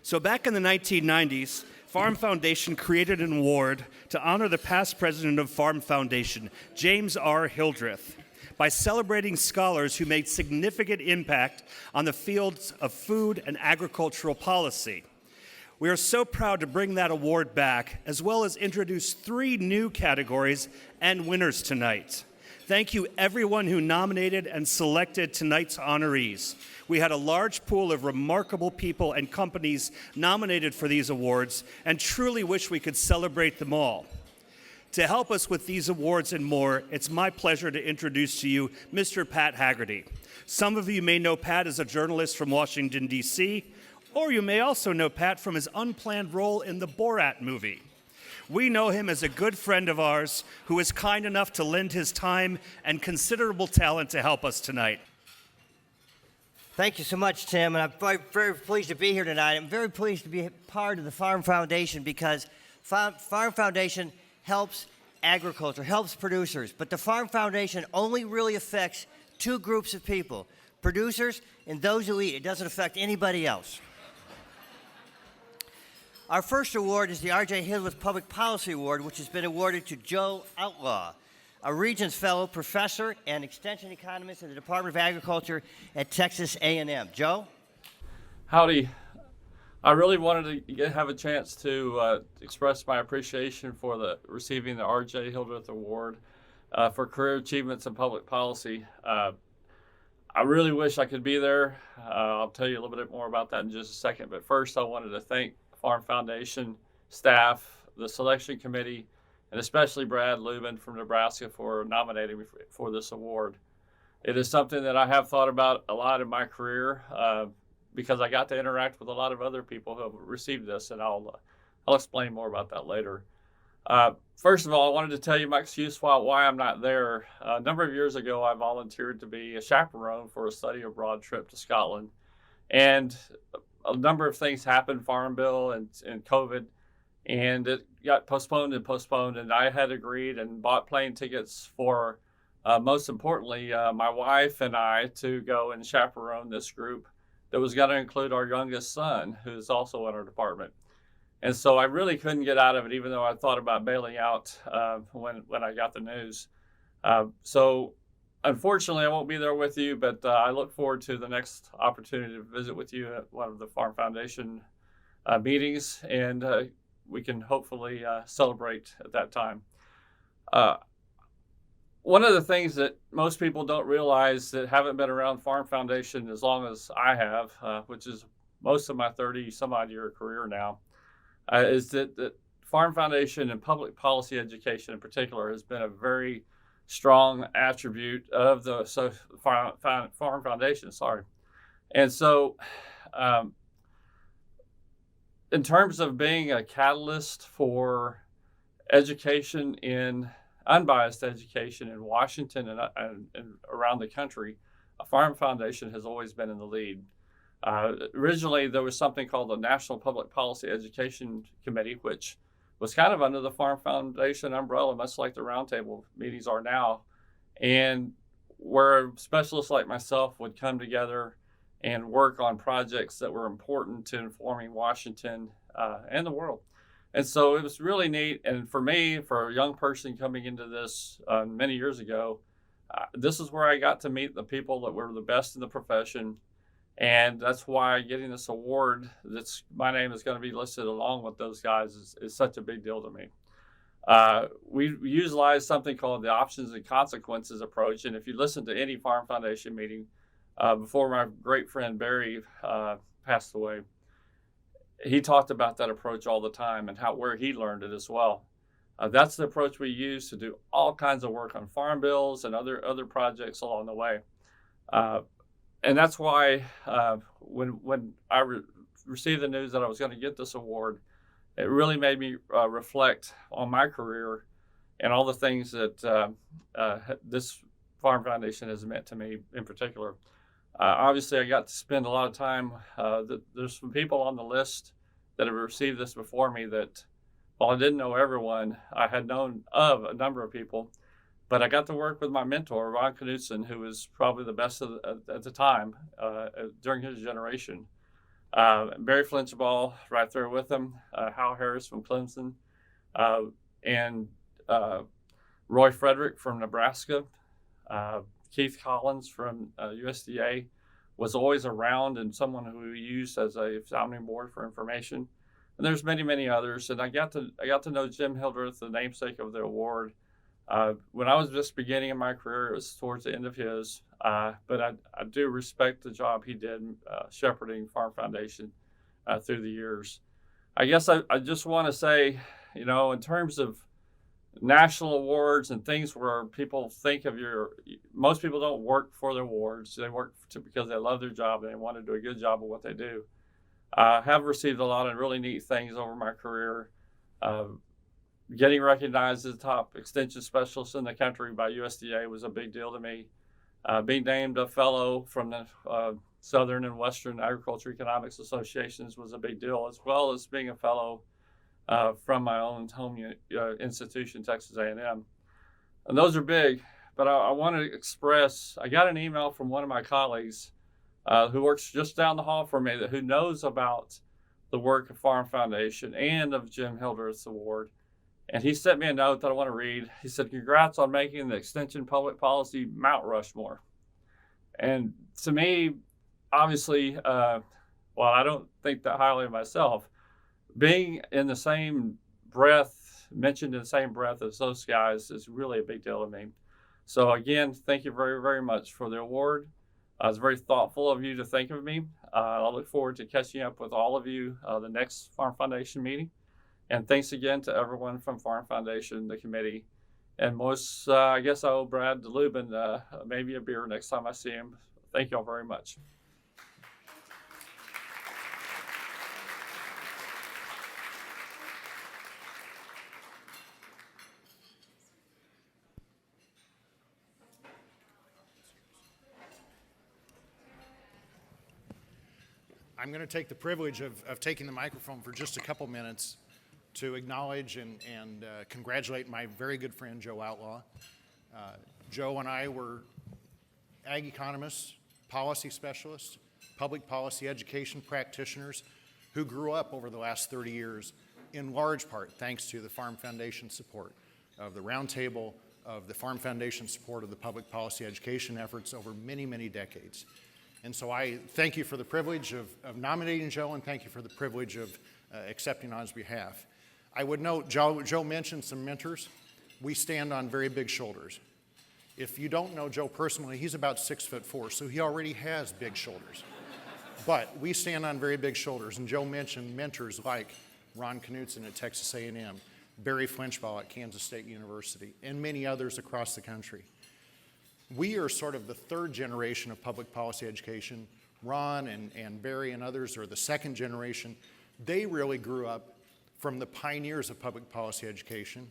So back in the 1990s, Farm Foundation created an award to honor the past president of Farm Foundation, James R. Hildreth, by celebrating scholars who made significant impact on the fields of food and agricultural policy. We are so proud to bring that award back, as well as introduce 3 new categories and winners tonight. Thank you everyone who nominated and selected tonight's honorees. We had a large pool of remarkable people and companies nominated for these awards, and truly wish we could celebrate them all. To help us with these awards and more, it's my pleasure to introduce to you Mr. Pat Haggerty. Some of you may know Pat as a journalist from Washington, D.C., or you may also know Pat from his unplanned role in the Borat movie. We know him as a good friend of ours who is kind enough to lend his time and considerable talent to help us tonight. Thank you so much, Tim, and I'm very, very pleased to be here tonight. I'm very pleased to be part of the Farm Foundation because Farm Foundation helps agriculture, helps producers, but the Farm Foundation only really affects 2 groups of people, producers and those who eat. It doesn't affect anybody else. Our first award is the R.J. Hildreth Public Policy Award, which has been awarded to Joe Outlaw, a Regents Fellow, professor, and extension economist in the Department of Agriculture at Texas A&M. Joe? Howdy. I really wanted to have a chance to express my appreciation for receiving the R.J. Hildreth Award for Career Achievements in Public Policy. I really wish I could be there. I'll tell you a little bit more about that in just a second. But first, I wanted to thank Farm Foundation staff, the selection committee, and especially Brad Lubin from Nebraska for nominating me for this award. It is something that I have thought about a lot in my career because I got to interact with a lot of other people who have received this, and I'll explain more about that later. First of all, I wanted to tell you my excuse why I'm not there. A number of years ago, I volunteered to be a chaperone for a study abroad trip to Scotland, and a number of things happened, Farm Bill and COVID, and it got postponed, and I had agreed and bought plane tickets for, most importantly, my wife and I to go and chaperone this group that was going to include our youngest son, who's also in our department. And so I really couldn't get out of it, even though I thought about bailing out when I got the news. So unfortunately, I won't be there with you, but I look forward to the next opportunity to visit with you at one of the Farm Foundation meetings, and we can hopefully celebrate at that time. One of the things that most people don't realize that haven't been around Farm Foundation as long as I have, which is most of my 30-some-odd year career now, is that Farm Foundation and public policy education in particular has been a very strong attribute of the Farm Foundation. And so in terms of being a catalyst for education unbiased education in Washington and around the country, a Farm Foundation has always been in the lead. Originally, there was something called the National Public Policy Education Committee, which was kind of under the Farm Foundation umbrella, much like the roundtable meetings are now, and where specialists like myself would come together and work on projects that were important to informing Washington and the world. And so it was really neat. And for me, for a young person coming into this many years ago, this is where I got to meet the people that were the best in the profession. And that's why getting this award, my name is going to be listed along with those guys, is such a big deal to me. We utilize something called the options and consequences approach. And if you listen to any Farm Foundation meeting, before my great friend Barry passed away, he talked about that approach all the time and where he learned it as well. That's the approach we use to do all kinds of work on farm bills and other projects along the way. And that's why when I received the news that I was going to get this award, it really made me reflect on my career and all the things that this Farm Foundation has meant to me in particular. Obviously, I got to spend a lot of time. There's some people on the list that have received this before me that, while I didn't know everyone, I had known of a number of people. But I got to work with my mentor, Ron Knutson, who was probably the best at the time during his generation. Barry Flinchball right there with him, Hal Harris from Clemson, and Roy Frederick from Nebraska. Keith Collins from USDA was always around and someone who we used as a sounding board for information. And there's many, many others. And I got to know Jim Hildreth, the namesake of the award. When I was just beginning in my career, it was towards the end of his. But I do respect the job he did shepherding Farm Foundation through the years. I guess I just want to say, in terms of national awards and things where people think of most people don't work for their awards. They work because they love their job and they want to do a good job of what they do. I have received a lot of really neat things over my career. Getting recognized as the top extension specialist in the country by USDA was a big deal to me. Being named a fellow from the Southern and Western Agriculture Economics Associations was a big deal, as well as being a fellow from my own home institution, Texas A&M. And those are big, but I want to express, I got an email from one of my colleagues who works just down the hall from me who knows about the work of Farm Foundation and of Jim Hildreth's award. And he sent me a note that I want to read. He said, "Congrats on making the Extension Public Policy Mount Rushmore." And to me, obviously, I don't think that highly of myself, being in the same breath, mentioned in the same breath as those guys is really a big deal to me. So again, thank you very, very much for the award. It's very thoughtful of you to think of me. I look forward to catching up with all of you the next Farm Foundation meeting. And thanks again to everyone from Farm Foundation, the committee. And most, I guess I owe Brad Lubin maybe a beer next time I see him. Thank you all very much. I'm going to take the privilege of taking the microphone for just a couple minutes to acknowledge and congratulate my very good friend, Joe Outlaw. Joe and I were ag economists, policy specialists, public policy education practitioners who grew up over the last 30 years, in large part thanks to the Farm Foundation support of the Roundtable, of the Farm Foundation support of the public policy education efforts over many, many decades. And so I thank you for the privilege of nominating Joe, and thank you for the privilege of accepting on his behalf. I would note, Joe mentioned some mentors. We stand on very big shoulders. If you don't know Joe personally, he's about 6'4", so he already has big shoulders. But we stand on very big shoulders, and Joe mentioned mentors like Ron Knutson at Texas A&M, Barry Flinchball at Kansas State University, and many others across the country. We are sort of the third generation of public policy education. Ron and Barry and others are the second generation. They really grew up from the pioneers of public policy education.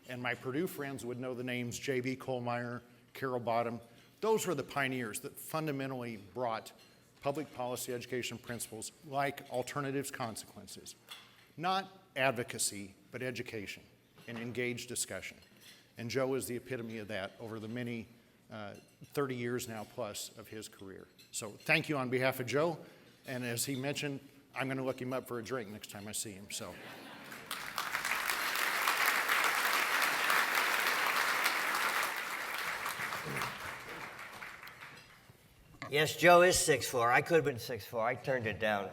And my Purdue friends would know the names J.B. Kohlmeyer, Carol Bottom. Those were the pioneers that fundamentally brought public policy education principles like alternatives consequences. Not advocacy, but education and engaged discussion. And Joe is the epitome of that over the many 30 years now plus of his career. So thank you on behalf of Joe. And as he mentioned, I'm going to look him up for a drink next time I see him. So. Yes, Joe is 6'4". I could have been 6'4". I turned it down.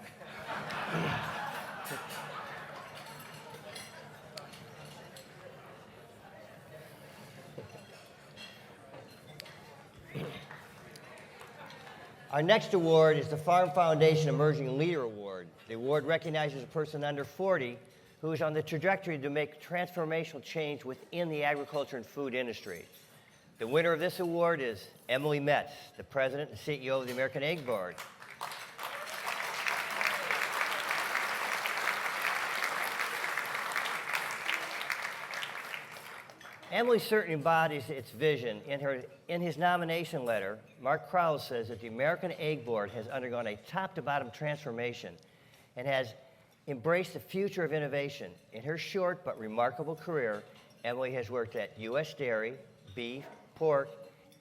Our next award is the Farm Foundation Emerging Leader Award. The award recognizes a person under 40 who is on the trajectory to make transformational change within the agriculture and food industry. The winner of this award is Emily Metz, the President and CEO of the American Egg Board. Emily certainly embodies its vision. In his nomination letter, Mark Krause says that the American Egg Board has undergone a top-to-bottom transformation and has embraced the future of innovation. In her short but remarkable career, Emily has worked at U.S. dairy, beef, pork,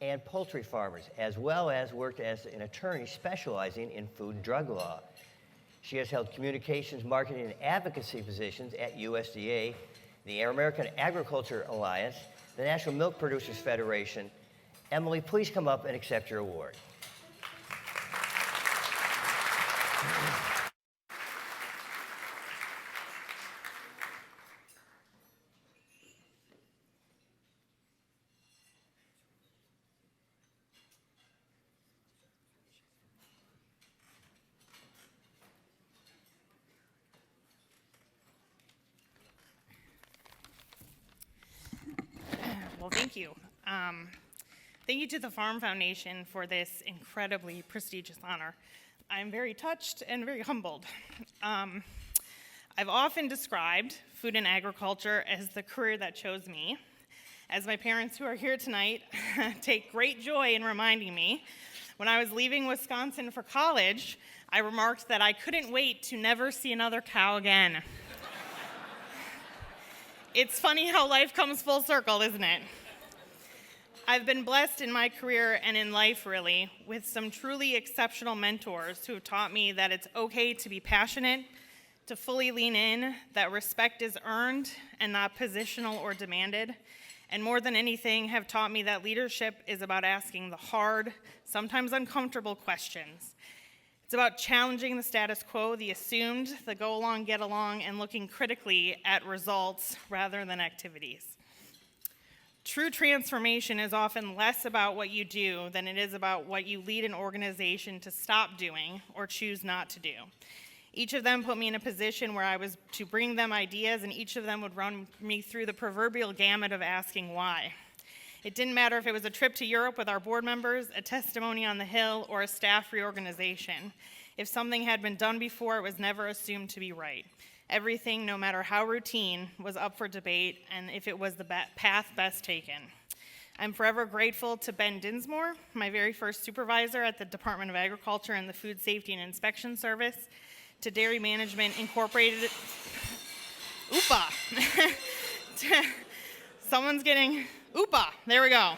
and poultry farmers, as well as worked as an attorney specializing in food and drug law. She has held communications, marketing, and advocacy positions at USDA, the American Agriculture Alliance, the National Milk Producers Federation. Emily, please come up and accept your award. Well, thank you. Thank you to the Farm Foundation for this incredibly prestigious honor. I'm very touched and very humbled. I've often described food and agriculture as the career that chose me, as my parents who are here tonight take great joy in reminding me. When I was leaving Wisconsin for college, I remarked that I couldn't wait to never see another cow again. It's funny how life comes full circle, isn't it? I've been blessed in my career and in life, really, with some truly exceptional mentors who have taught me that it's okay to be passionate, to fully lean in, that respect is earned and not positional or demanded, and more than anything, have taught me that leadership is about asking the hard, sometimes uncomfortable questions. It's about challenging the status quo, the assumed, the go along, get along, and looking critically at results rather than activities. True transformation is often less about what you do than it is about what you lead an organization to stop doing or choose not to do. Each of them put me in a position where I was to bring them ideas, and each of them would run me through the proverbial gamut of asking why. It didn't matter if it was a trip to Europe with our board members, a testimony on the Hill, or a staff reorganization. If something had been done before, it was never assumed to be right. Everything, no matter how routine, was up for debate, and if it was the path best taken. I'm forever grateful to Ben Dinsmore, my very first supervisor at the Department of Agriculture and the Food Safety and Inspection Service, to Dairy Management Incorporated. Oopa! Someone's getting, oopa, there we go.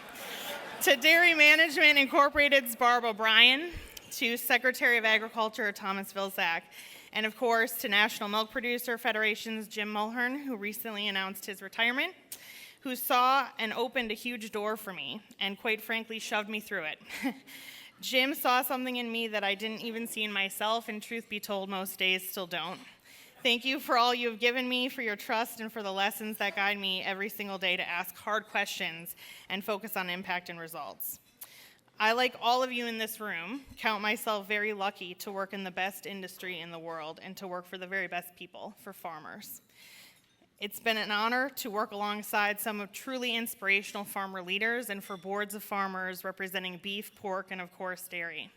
To Dairy Management Incorporated's Barb O'Brien, to Secretary of Agriculture Thomas Vilsack, and of course to National Milk Producer Federation's Jim Mulhern, who recently announced his retirement, who saw and opened a huge door for me, and quite frankly shoved me through it. Jim saw something in me that I didn't even see in myself, and truth be told, most days still don't. Thank you for all you have given me, for your trust, and for the lessons that guide me every single day to ask hard questions and focus on impact and results. I, like all of you in this room, count myself very lucky to work in the best industry in the world and to work for the very best people, for farmers. It's been an honor to work alongside some of truly inspirational farmer leaders and for boards of farmers representing beef, pork, and of course, dairy.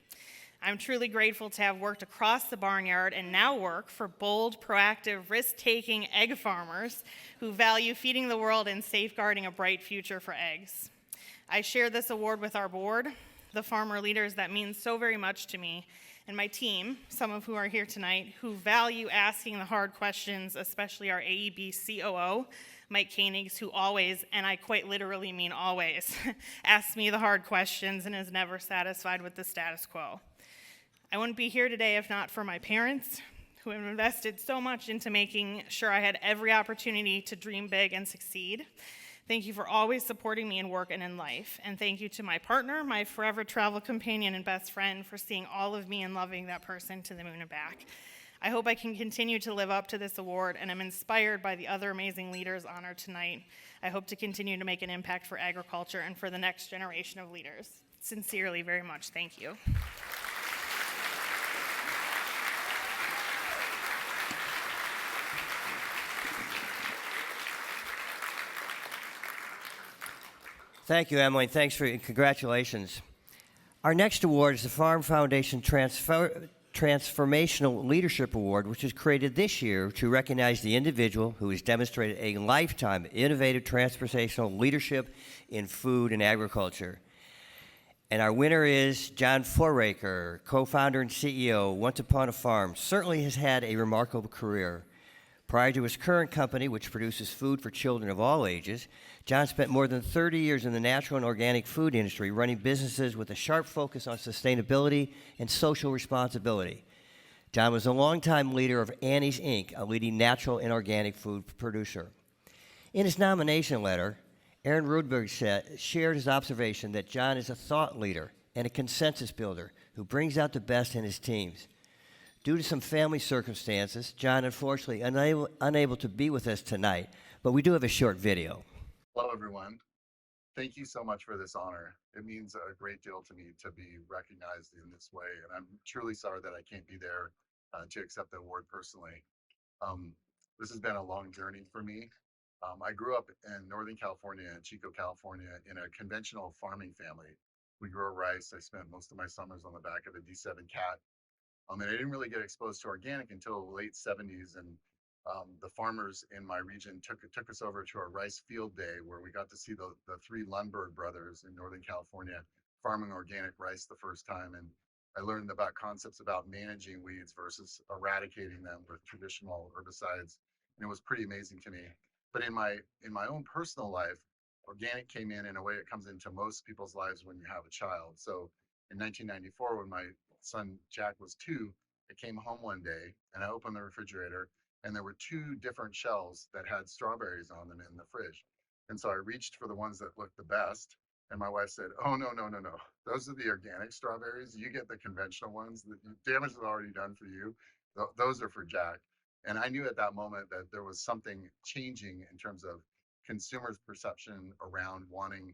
I'm truly grateful to have worked across the barnyard and now work for bold, proactive, risk-taking egg farmers who value feeding the world and safeguarding a bright future for eggs. I share this award with our board, the farmer leaders that mean so very much to me, and my team, some of who are here tonight, who value asking the hard questions, especially our AEB COO, Mike Koenigs, who always, and I quite literally mean always, asks me the hard questions and is never satisfied with the status quo. I wouldn't be here today if not for my parents, who have invested so much into making sure I had every opportunity to dream big and succeed. Thank you for always supporting me in work and in life. And thank you to my partner, my forever travel companion and best friend, for seeing all of me and loving that person to the moon and back. I hope I can continue to live up to this award, and I'm inspired by the other amazing leaders honored tonight. I hope to continue to make an impact for agriculture and for the next generation of leaders. Sincerely, very much, thank you. Thank you, Emily. Thanks for congratulations. Our next award is the Farm Foundation Transformational Leadership Award, which was created this year to recognize the individual who has demonstrated a lifetime of innovative transformational leadership in food and agriculture. And our winner is John Foraker, co-founder and CEO, Once Upon a Farm. Certainly has had a remarkable career. Prior to his current company, which produces food for children of all ages, John spent more than 30 years in the natural and organic food industry, running businesses with a sharp focus on sustainability and social responsibility. John was a longtime leader of Annie's Inc., a leading natural and organic food producer. In his nomination letter, Aaron Rudberg shared his observation that John is a thought leader and a consensus builder who brings out the best in his teams. Due to some family circumstances, John unfortunately unable to be with us tonight, but we do have a short video. Hello, everyone. Thank you so much for this honor. It means a great deal to me to be recognized in this way, and I'm truly sorry that I can't be there to accept the award personally. This has been a long journey for me. I grew up in Northern California, Chico, California, in a conventional farming family. We grew rice. I spent most of my summers on the back of a D7 Cat. And I didn't really get exposed to organic until the late 70s, and the farmers in my region took us over to a rice field day where we got to see the three Lundberg brothers in Northern California farming organic rice the first time. And I learned about concepts about managing weeds versus eradicating them with traditional herbicides. And it was pretty amazing to me. But in my own personal life, organic came in a way it comes into most people's lives when you have a child. So in 1994, when my son Jack was 2, I came home one day and I opened the refrigerator and there were 2 different shelves that had strawberries on them in the fridge. And so I reached for the ones that looked the best. And my wife said, "Oh, no. Those are the organic strawberries. You get the conventional ones. The damage is already done for you. Those are for Jack." And I knew at that moment that there was something changing in terms of consumers' perception around wanting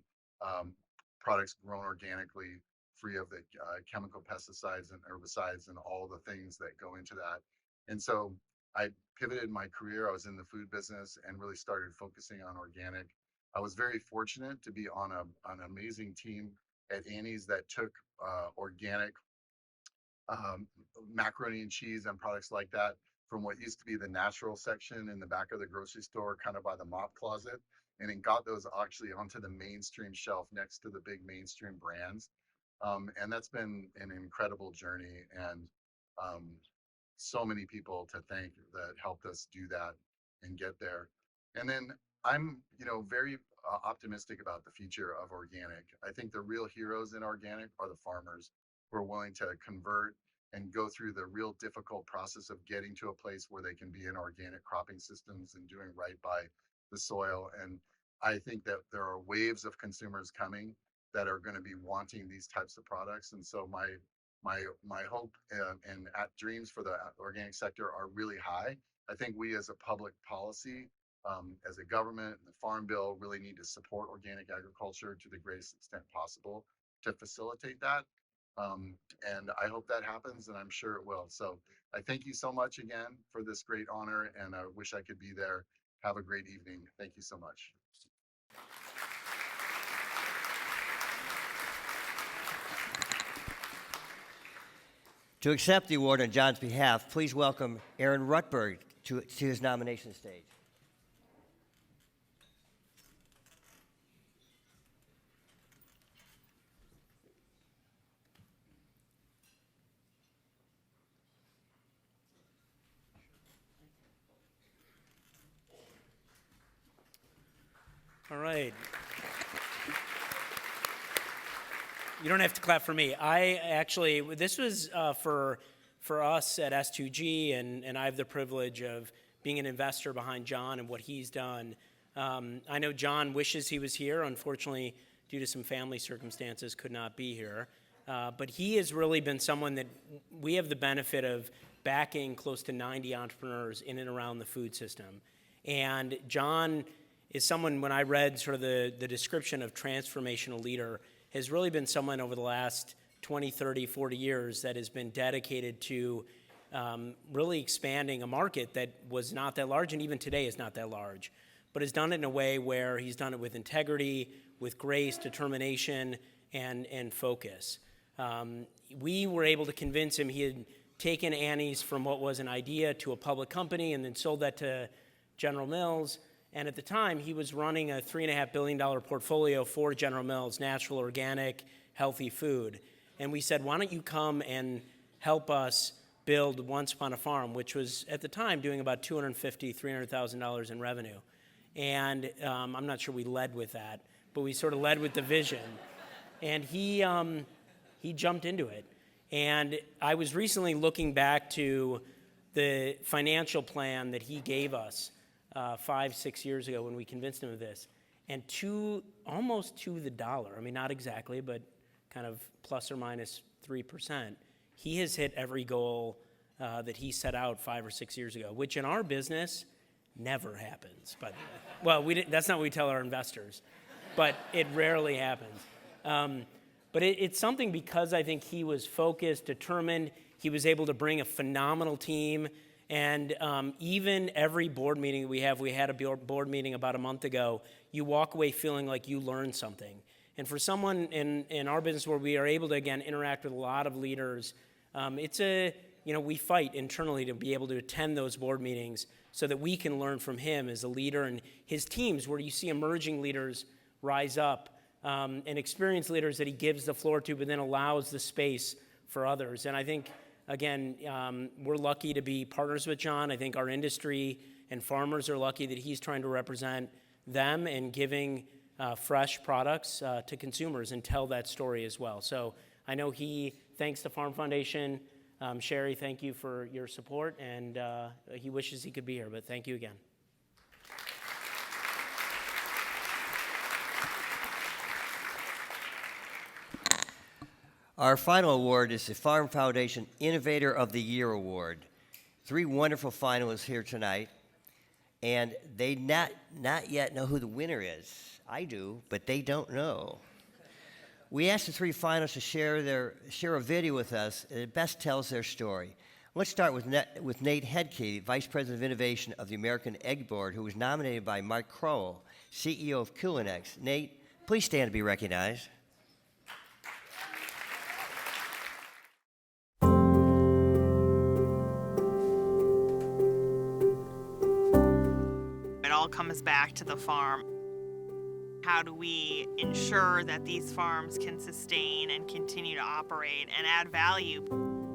products grown organically, free of the chemical pesticides and herbicides and all the things that go into that. And so I pivoted my career. I was in the food business and really started focusing on organic. I was very fortunate to be on an amazing team at Annie's that took organic macaroni and cheese and products like that from what used to be the natural section in the back of the grocery store, kind of by the mop closet, and it got those actually onto the mainstream shelf next to the big mainstream brands. And that's been an incredible journey, and so many people to thank that helped us do that and get there. And then I'm, very optimistic about the future of organic. I think the real heroes in organic are the farmers who are willing to convert and go through the real difficult process of getting to a place where they can be in organic cropping systems and doing right by the soil. And I think that there are waves of consumers coming that are going to be wanting these types of products. And so my hope and dreams for the organic sector are really high. I think we as a public policy, as a government, the Farm Bill really need to support organic agriculture to the greatest extent possible to facilitate that. And I hope that happens, and I'm sure it will. So I thank you so much again for this great honor, and I wish I could be there. Have a great evening. Thank you so much. To accept the award on John's behalf, please welcome Aaron Rudberg to his nomination stage. All right. You don't have to clap for me. This was for us at S2G, and I have the privilege of being an investor behind John and what he's done. I know John wishes he was here. Unfortunately, due to some family circumstances, could not be here. But he has really been someone that we have the benefit of backing close to 90 entrepreneurs in and around the food system. And John is someone, when I read sort of the description of transformational leader, has really been someone over the last 20, 30, 40 years that has been dedicated to really expanding a market that was not that large, and even today is not that large, but has done it in a way where he's done it with integrity, with grace, determination, and focus. We were able to convince him. He had taken Annie's from what was an idea to a public company and then sold that to General Mills. And at the time, he was running a $3.5 billion portfolio for General Mills, natural, organic, healthy food. And we said, why don't you come and help us build Once Upon a Farm, which was at the time doing about $250,000, $300,000 in revenue. And I'm not sure we led with that, but we sort of led with the vision. And he jumped into it. And I was recently looking back to the financial plan that he gave us 5-6 years ago when we convinced him of this. And almost to the dollar, I mean, not exactly, but kind of plus or minus 3%, he has hit every goal that he set out 5 or 6 years ago, which in our business never happens, by the way. Well, that's not what we tell our investors, but it rarely happens. But it's something because I think he was focused, determined. He was able to bring a phenomenal team. And even every board meeting we had a board meeting about a month ago, you walk away feeling like you learned something. And for someone in our business where we are able to, again, interact with a lot of leaders, we fight internally to be able to attend those board meetings so that we can learn from him as a leader and his teams, where you see emerging leaders rise up and experienced leaders that he gives the floor to, but then allows the space for others. And I think, again, we're lucky to be partners with John. I think our industry and farmers are lucky that he's trying to represent them and giving fresh products to consumers and tell that story as well. So I know thanks to Farm Foundation. Sherry, thank you for your support, and he wishes he could be here, but thank you again. Our final award is the Farm Foundation Innovator of the Year Award. 3 wonderful finalists here tonight, and they not yet know who the winner is. I do, but they don't know. We asked the 3 finalists to share a video with us that best tells their story. Let's start with Nate Hedke, Vice President of Innovation of the American Egg Board, who was nominated by Mark Crowell, CEO of Culinex. Nate, please stand to be recognized. It all comes back to the farm. How do we ensure that these farms can sustain and continue to operate and add value?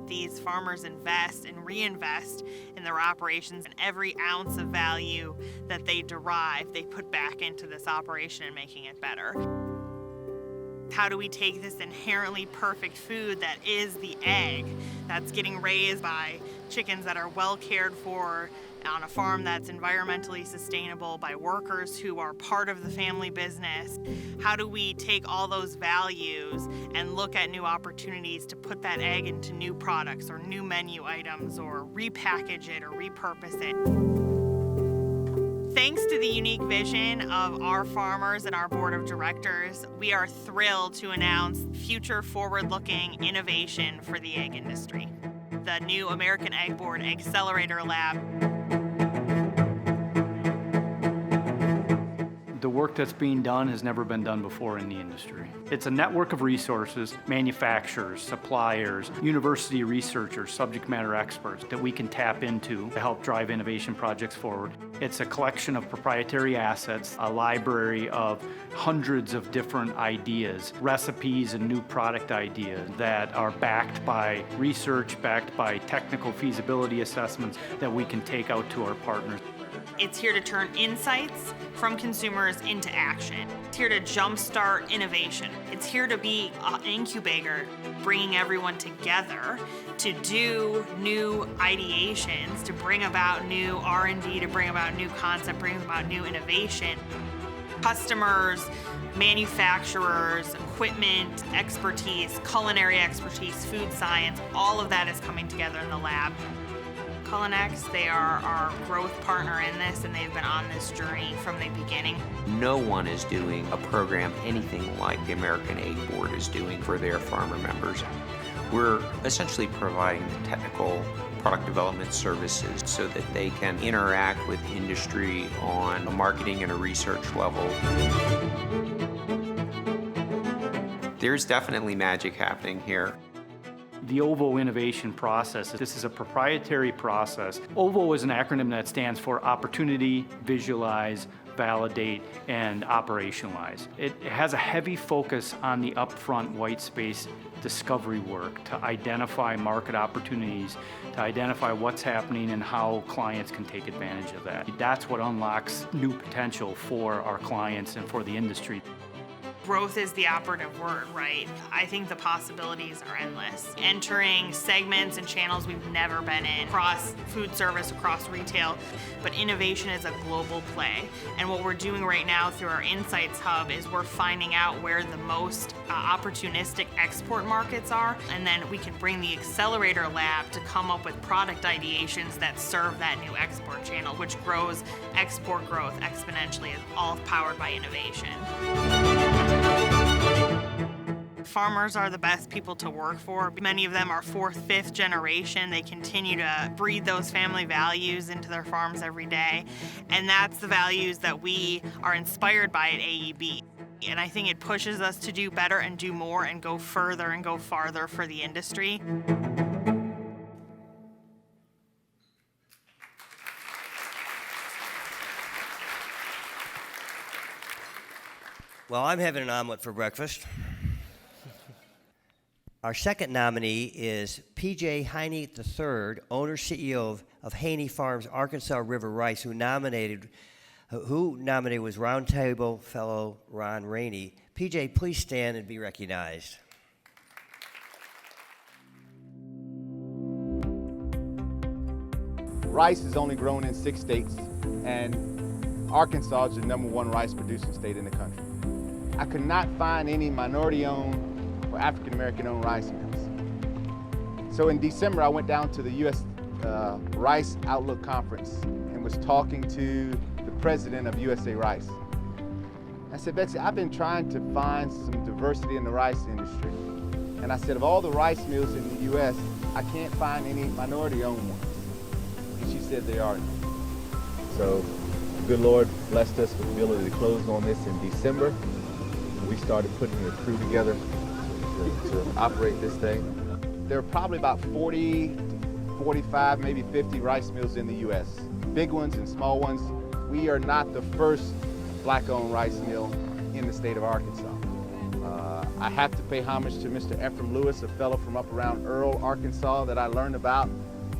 These farmers invest and reinvest in their operations, and every ounce of value that they derive, they put back into this operation and making it better. How do we take this inherently perfect food that is the egg, that's getting raised by chickens that are well cared for on a farm that's environmentally sustainable by workers who are part of the family business? How do we take all those values and look at new opportunities to put that egg into new products or new menu items or repackage it or repurpose it? Thanks to the unique vision of our farmers and our board of directors, we are thrilled to announce future forward-looking innovation for the egg industry. The new American Egg Board Accelerator Lab. The work that's being done has never been done before in the industry. It's a network of resources, manufacturers, suppliers, university researchers, subject matter experts that we can tap into to help drive innovation projects forward. It's a collection of proprietary assets, a library of hundreds of different ideas, recipes and new product ideas that are backed by research, backed by technical feasibility assessments that we can take out to our partners. It's here to turn insights from consumers into action. It's here to jumpstart innovation. It's here to be an incubator, bringing everyone together to do new ideations, to bring about new R&D, to bring about new concept, bring about new innovation. Customers, manufacturers, equipment, expertise, culinary expertise, food science, all of that is coming together in the lab. Culinex, they are our growth partner in this, and they've been on this journey from the beginning. No one is doing a program anything like the American Egg Board is doing for their farmer members. We're essentially providing the technical product development services so that they can interact with industry on a marketing and a research level. There's definitely magic happening here. The OVO innovation process, this is a proprietary process. OVO is an acronym that stands for Opportunity, Visualize, Validate, and Operationalize. It has a heavy focus on the upfront white space discovery work to identify market opportunities, to identify what's happening and how clients can take advantage of that. That's what unlocks new potential for our clients and for the industry. growth is the operative word, right? I think the possibilities are endless. Entering segments and channels we've never been in, across food service, across retail, but innovation is a global play. And what we're doing right now through our Insights Hub is we're finding out where the most opportunistic export markets are, and then we can bring the Accelerator Lab to come up with product ideations that serve that new export channel, which grows export growth exponentially, all powered by innovation. Farmers are the best people to work for. Many of them are fourth, fifth generation. They continue to breed those family values into their farms every day. And that's the values that we are inspired by at AEB. And I think it pushes us to do better and do more and go further and go farther for the industry. Well, I'm having an omelet for breakfast. Our second nominee is P.J. Haynie III, owner CEO of Haynie Farms Arkansas River Rice, who nominated was Roundtable Fellow Ron Rainey. P.J., please stand and be recognized. Rice is only grown in 6 states, and Arkansas is the #1 rice producing state in the country. I could not find any minority-owned or African-American-owned rice mills. So in December, I went down to the U.S. Rice Outlook Conference and was talking to the president of USA Rice. I said, Betsy, I've been trying to find some diversity in the rice industry. And I said, of all the rice mills in the U.S., I can't find any minority-owned ones. And she said there are none. So, the good Lord blessed us with the ability to close on this in December. We started putting a crew together to operate this thing. There are probably about 40, 45, maybe 50 rice mills in the U.S. Big ones and small ones. We are not the first black-owned rice mill in the state of Arkansas. I have to pay homage to Mr. Ephraim Lewis, a fellow from up around Earl, Arkansas, that I learned about.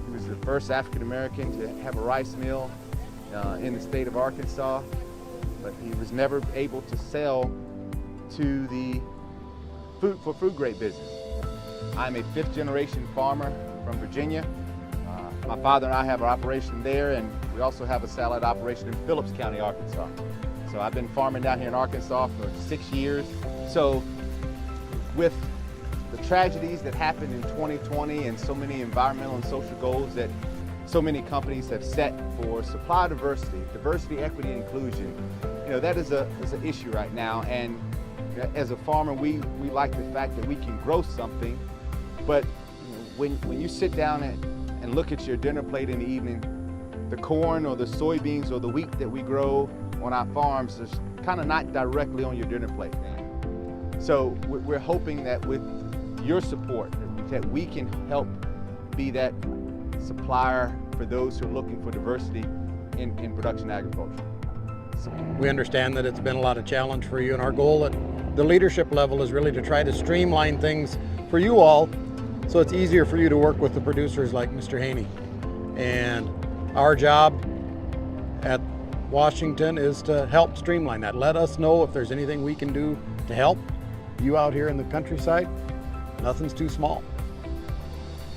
He was the first African-American to have a rice mill in the state of Arkansas, but he was never able to sell to the food grade business. I'm a 5th-generation farmer from Virginia. My father and I have an operation there, and we also have a salad operation in Phillips County, Arkansas. So I've been farming down here in Arkansas for 6 years. So with the tragedies that happened in 2020 and so many environmental and social goals that so many companies have set for supply diversity, equity, and inclusion, that is an issue right now. And as a farmer, we like the fact that we can grow something, but when you sit down and look at your dinner plate in the evening, the corn or the soybeans or the wheat that we grow on our farms is kind of not directly on your dinner plate. So we're hoping that with your support, that we can help be that supplier for those who are looking for diversity in production agriculture. We understand that it's been a lot of challenge for you, and our goal at the leadership level is really to try to streamline things for you all so it's easier for you to work with the producers like Mr. Haynie. And our job at Washington is to help streamline that. Let us know if there's anything we can do to help you out here in the countryside. Nothing's too small.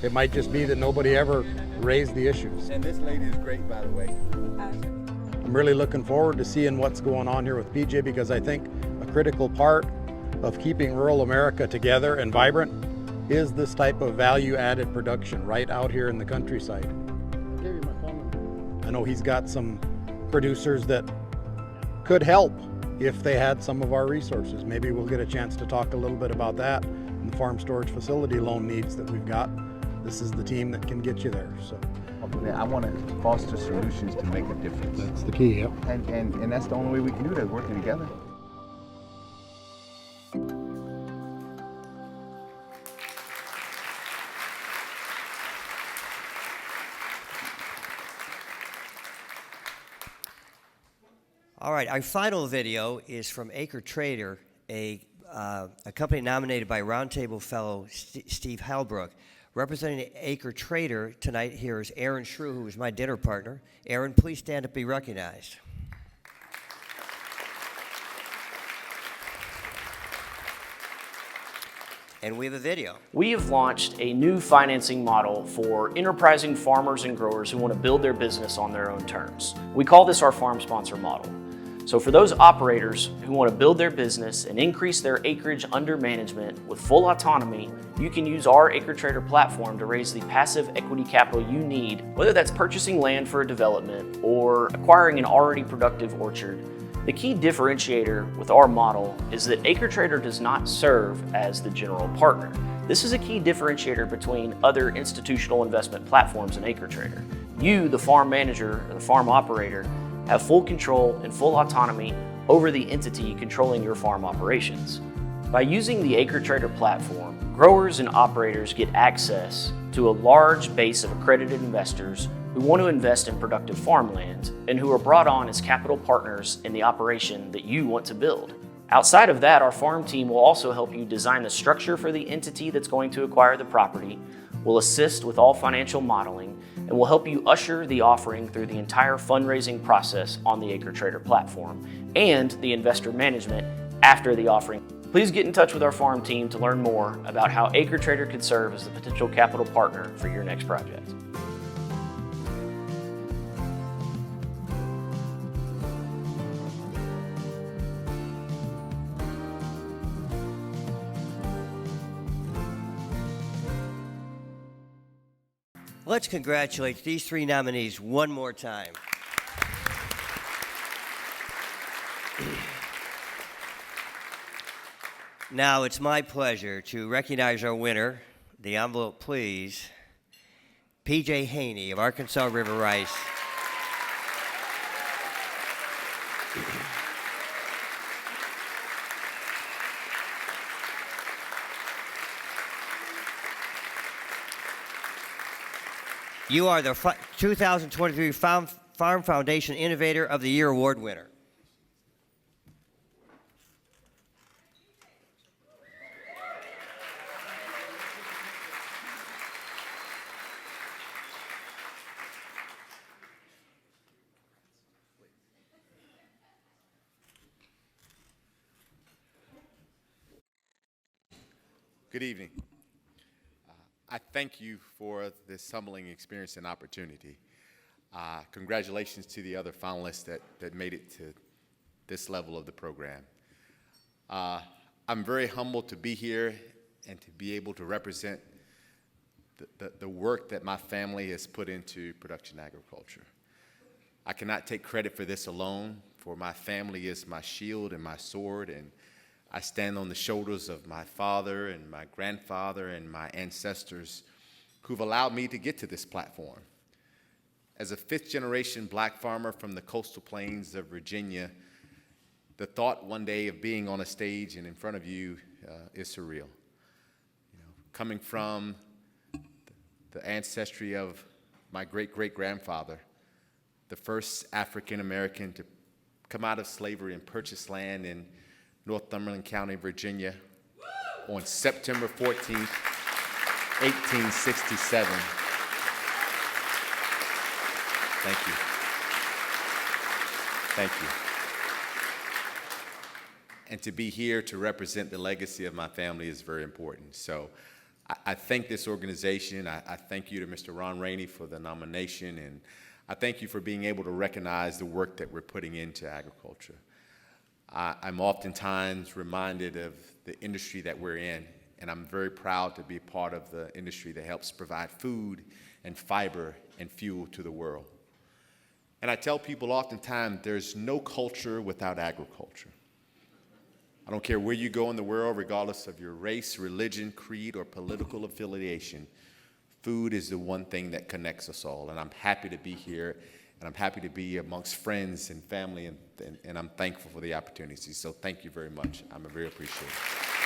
It might just be that nobody ever raised the issues. And this lady is great, by the way. I'm really looking forward to seeing what's going on here with PJ, because I think a critical part of keeping rural America together and vibrant is this type of value-added production right out here in the countryside. I know he's got some producers that could help if they had some of our resources. Maybe we'll get a chance to talk a little bit about that and the farm storage facility loan needs that we've got. This is the team that can get you there. So I want to foster solutions to make a difference. that's the key. Yep. And that's the only way we can do that, working together. All right, our final video is from Acre Trader, a company nominated by Roundtable Fellow Steve Halbrook. Representing Acre Trader tonight here is Aaron Shrew, who is my dinner partner. Aaron, please stand up and be recognized. And we have a video. We have launched a new financing model for enterprising farmers and growers who want to build their business on their own terms. We call this our farm sponsor model. So for those operators who want to build their business and increase their acreage under management with full autonomy, you can use our AcreTrader platform to raise the passive equity capital you need, whether that's purchasing land for a development or acquiring an already productive orchard. The key differentiator with our model is that AcreTrader does not serve as the general partner. This is a key differentiator between other institutional investment platforms and AcreTrader. You, the farm manager or the farm operator, have full control and full autonomy over the entity controlling your farm operations. By using the AcreTrader platform, growers and operators get access to a large base of accredited investors who want to invest in productive farmland and who are brought on as capital partners in the operation that you want to build. Outside of that, our farm team will also help you design the structure for the entity that's going to acquire the property, will assist with all financial modeling, and will help you usher the offering through the entire fundraising process on the AcreTrader platform and the investor management after the offering. Please get in touch with our farm team to learn more about how AcreTrader could serve as the potential capital partner for your next project. Let's congratulate these three nominees one more time. Now it's my pleasure to recognize our winner. The envelope, please. P.J. Haynie of Arkansas River Rice. You are the 2023 Farm Foundation Innovator of the Year Award winner. Good evening. I thank you for this humbling experience and opportunity. Congratulations to the other finalists that made it to this level of the program. I'm very humbled to be here and to be able to represent the work that my family has put into production agriculture. I cannot take credit for this alone, for my family is my shield and my sword, and I stand on the shoulders of my father and my grandfather and my ancestors who've allowed me to get to this platform. As a fifth-generation black farmer from the coastal plains of Virginia, the thought one day of being on a stage and in front of you is surreal. Coming from the ancestry of my great-great-grandfather, the first African-American to come out of slavery and purchase land in Northumberland County, Virginia, on September 14th, 1867. Thank you. Thank you. And to be here to represent the legacy of my family is very important. So I thank this organization. I thank you to Mr. Ron Rainey for the nomination, and I thank you for being able to recognize the work that we're putting into agriculture. I'm oftentimes reminded of the industry that we're in, and I'm very proud to be part of the industry that helps provide food and fiber and fuel to the world. And I tell people oftentimes there's no culture without agriculture. I don't care where you go in the world, regardless of your race, religion, creed, or political affiliation, food is the one thing that connects us all, and I'm happy to be here. And I'm happy to be amongst friends and family, and I'm thankful for the opportunity. So thank you very much. I'm very appreciative.